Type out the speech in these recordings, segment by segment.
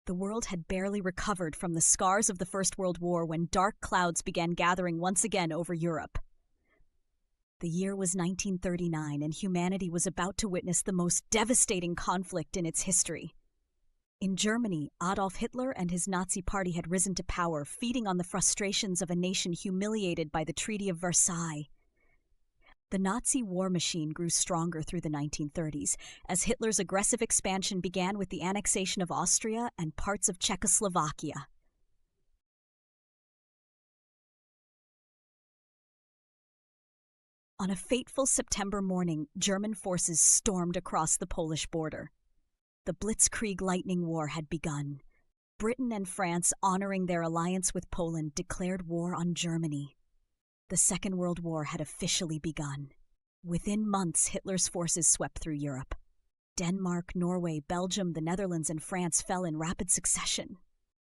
The world had barely recovered from the scars of the First World War when dark clouds began gathering once again over Europe. The year was 1939, and humanity was about to witness the most devastating conflict in its history. In Germany, Adolf Hitler and his Nazi party had risen to power, feeding on the frustrations of a nation humiliated by the Treaty of Versailles. The Nazi war machine grew stronger through the 1930s, as Hitler's aggressive expansion began with the annexation of Austria and parts of Czechoslovakia. On a fateful September morning, German forces stormed across the Polish border. The Blitzkrieg lightning war had begun. Britain and France, honoring their alliance with Poland, declared war on Germany. The Second World War had officially begun. Within months, Hitler's forces swept through Europe. Denmark, Norway, Belgium, the Netherlands, and France fell in rapid succession.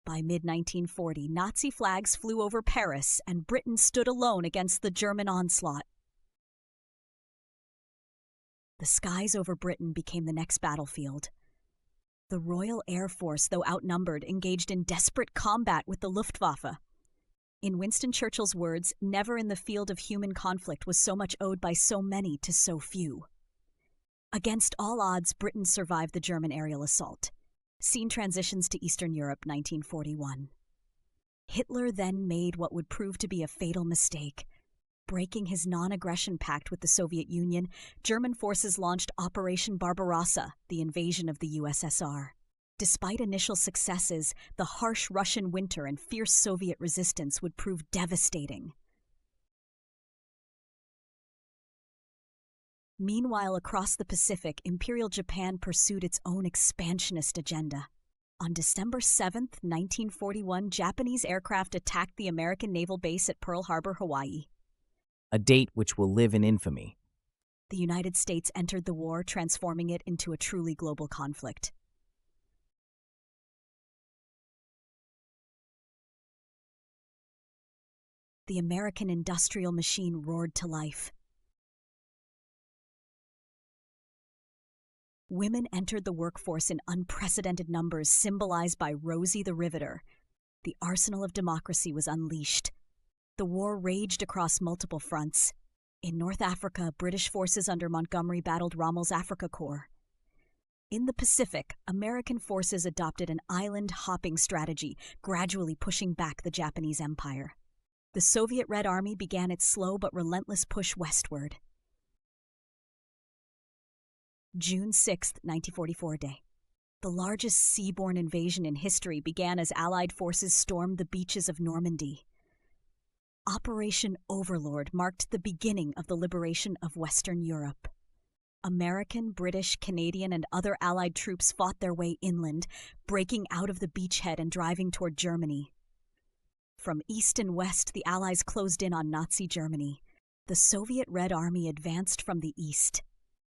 By mid-1940, Nazi flags flew over Paris, and Britain stood alone against the German onslaught. The skies over Britain became the next battlefield. The Royal Air Force, though outnumbered, engaged in desperate combat with the Luftwaffe. In Winston Churchill's words, never in the field of human conflict was so much owed by so many to so few. Against all odds, Britain survived the German aerial assault. Scene transitions to Eastern Europe, 1941. Hitler then made what would prove to be a fatal mistake. Breaking his non-aggression pact with the Soviet Union, German forces launched Operation Barbarossa, the invasion of the USSR. Despite initial successes, the harsh Russian winter and fierce Soviet resistance would prove devastating. Meanwhile, across the Pacific, Imperial Japan pursued its own expansionist agenda. On December 7, 1941, Japanese aircraft attacked the American naval base at Pearl Harbor, Hawaii. A date which will live in infamy. The United States entered the war, transforming it into a truly global conflict. The American industrial machine roared to life. Women entered the workforce in unprecedented numbers, symbolized by Rosie the Riveter. The arsenal of democracy was unleashed. The war raged across multiple fronts. In North Africa, British forces under Montgomery battled Rommel's Afrika Korps. In the Pacific, American forces adopted an island-hopping strategy, gradually pushing back the Japanese Empire. The Soviet Red Army began its slow but relentless push westward. June 6, 1944 day. The largest seaborne invasion in history began as Allied forces stormed the beaches of Normandy. Operation Overlord marked the beginning of the liberation of Western Europe. American, British, Canadian, and other Allied troops fought their way inland, breaking out of the beachhead and driving toward Germany. From east and west, the Allies closed in on Nazi Germany. The Soviet Red Army advanced from the east,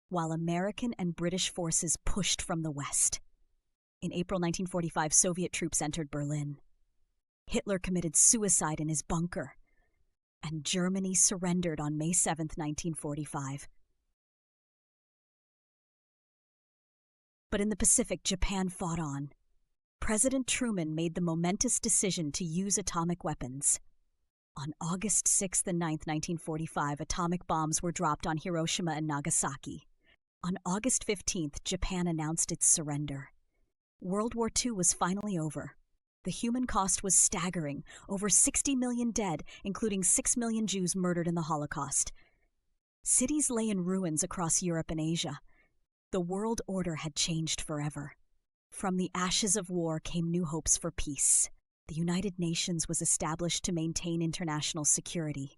while American and British forces pushed from the west. In April 1945, Soviet troops entered Berlin. Hitler committed suicide in his bunker, and Germany surrendered on May 7, 1945. But in the Pacific, Japan fought on. President Truman made the momentous decision to use atomic weapons. On August 6 and 9, 1945, atomic bombs were dropped on Hiroshima and Nagasaki. On August 15th, Japan announced its surrender. World War II was finally over. The human cost was staggering, over 60 million dead, including 6 million Jews murdered in the Holocaust. Cities lay in ruins across Europe and Asia. The world order had changed forever. From the ashes of war came new hopes for peace. The United Nations was established to maintain international security.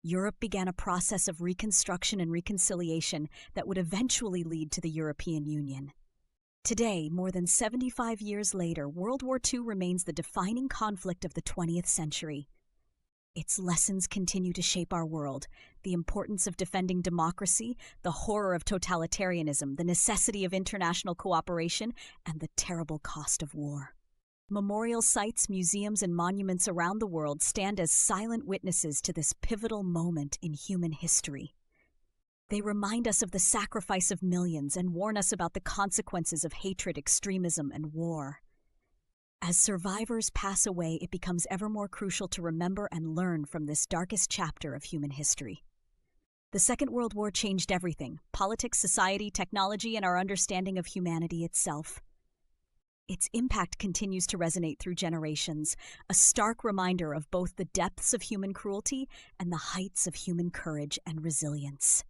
Europe began a process of reconstruction and reconciliation that would eventually lead to the European Union. Today, more than 75 years later, World War II remains the defining conflict of the 20th century. Its lessons continue to shape our world: the importance of defending democracy, the horror of totalitarianism, the necessity of international cooperation, and the terrible cost of war. Memorial sites, museums, and monuments around the world stand as silent witnesses to this pivotal moment in human history. They remind us of the sacrifice of millions and warn us about the consequences of hatred, extremism, and war. As survivors pass away, it becomes ever more crucial to remember and learn from this darkest chapter of human history. The Second World War changed everything: politics, society, technology, and our understanding of humanity itself. Its impact continues to resonate through generations, a stark reminder of both the depths of human cruelty and the heights of human courage and resilience.